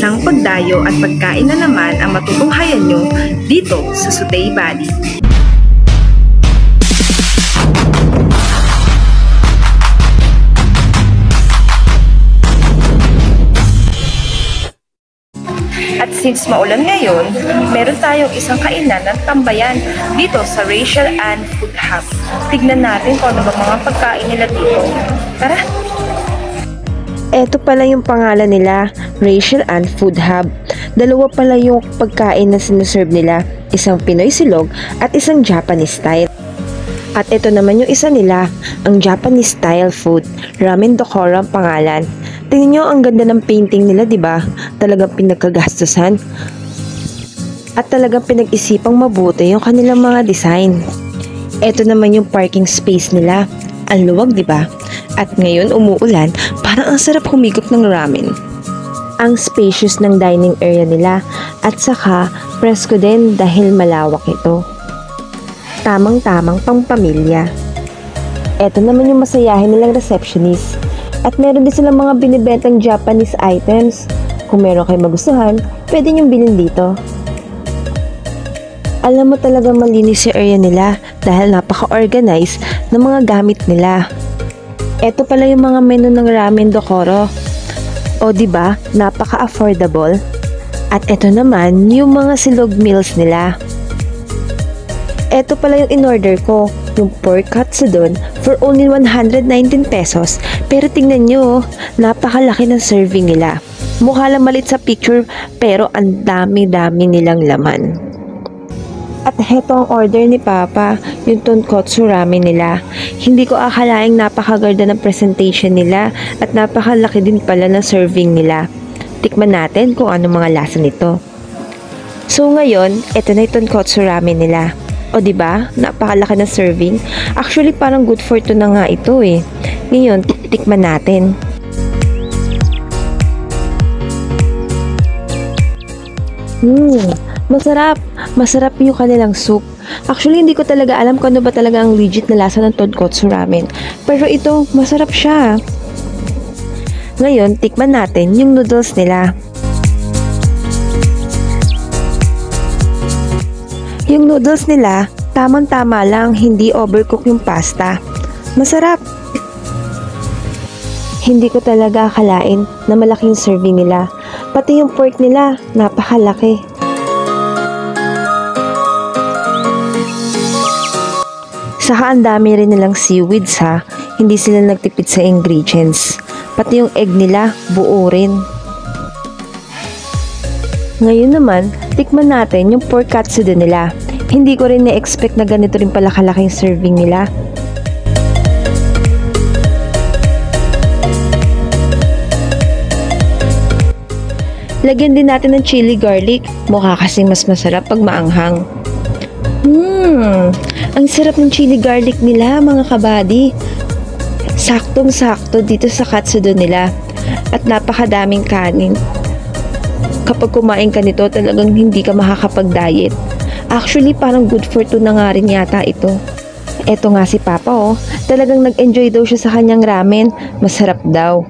isang pagdayo at pagkain na naman ang matutunghayan nyo dito sa Sutay Valley. At since maulan ngayon, meron tayong isang kainan ng tambayan dito sa Rachel Ann Food Hub. Tignan natin kung ano ba mga pagkain nila dito. Tara! Eto pala yung pangalan nila, Rachel Ann Food Hub. Dalawa pala yung pagkain na sinuserve nila, isang Pinoy silog at isang Japanese style. At ito naman yung isa nila, ang Japanese style food, Ramen Dokoro ang pangalan. Tingnan nyo ang ganda ng painting nila, di ba? Talagang pinagkagastusan. At talagang pinag-isipang mabuti yung kanilang mga design. Ito naman yung parking space nila. Ang luwag, di ba? At ngayon umuulan, parang ang sarap humigop ng ramen. Ang spacious ng dining area nila at saka presko din dahil malawak ito. Tamang-tamang pang-pamilya. Ito naman yung masayahin nilang receptionist. At meron din silang mga binibentang Japanese items. Kung meron kayo magustuhan, pwede niyong bilhin dito. Alam mo talagang malinis yung area nila dahil napaka-organized ng mga gamit nila. Ito pala yung mga menu ng Ramen Dokoro. O diba, napaka-affordable. At ito naman yung mga silog meals nila. Ito pala yung in-order ko, yung pork katsudon for only 119 pesos. Pero tingnan nyo, napakalaki ng serving nila. Mukha lang malit sa picture, pero ang dami-dami nilang laman. At heto ang order ni Papa, yung tonkotsu ramen nila. Hindi ko akalaing napakaganda ng presentation nila at napakalaki din pala ng serving nila. Tikman natin kung ano mga lasa nito. So ngayon, eto na yung tonkotsu ramen nila. O diba, napakalaki ng serving. Actually, parang good for two na nga ito eh. Ngayon, tikman natin. Masarap. Masarap yung kanilang soup. Actually, hindi ko talaga alam kung ano ba talaga ang legit na lasa ng tonkotsu ramen. Pero ito, masarap siya. Ngayon, tikman natin yung noodles nila. Yung noodles nila, tamang-tama lang, hindi overcook yung pasta. Masarap! Hindi ko talaga akalain na malaking serving nila. Pati yung pork nila, napakalaki. Saka ang dami rin nilang seaweeds ha. Hindi sila nagtipid sa ingredients. Pati yung egg nila, buo rin. Ngayon naman, tikman natin yung pork katsudon nila. Hindi ko rin na-expect na ganito rin pala kalaking serving nila. Lagyan din natin ng chili garlic. Mukha kasing mas masarap pag maanghang. Ang sarap ng chili garlic nila mga kabady. Saktong-sakto dito sa katsudon nila. At napakadaming kanin. Kapag kumain ka nito, talagang hindi ka makakapag-diet. Actually, parang good for two na nga rin yata ito. Eto nga si Papa oh, talagang nag-enjoy daw siya sa kanyang ramen. Masarap daw.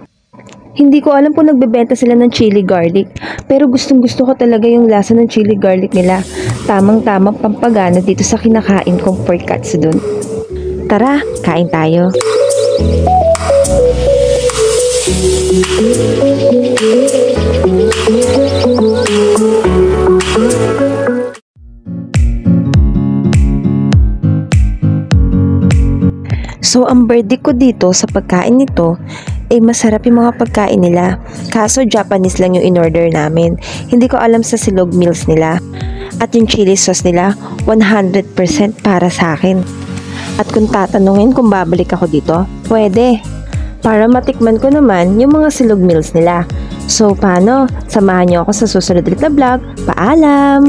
Hindi ko alam kung nagbebenta sila ng chili garlic, pero gustong-gusto ko talaga yung lasa ng chili garlic nila. Tamang-tamang pampagana dito sa kinakain kong pork katsudon. Tara, kain tayo. So, ang verdict ko dito sa pagkain nito, masarap yung mga pagkain nila. Kaso, Japanese lang yung in-order namin. Hindi ko alam sa silog meals nila. At yung chili sauce nila, 100% para sa akin. At kung tatanungin kung babalik ako dito, pwede. Para matikman ko naman yung mga silog meals nila. So, paano? Samahan niyo ako sa susunod ulit na vlog. Paalam!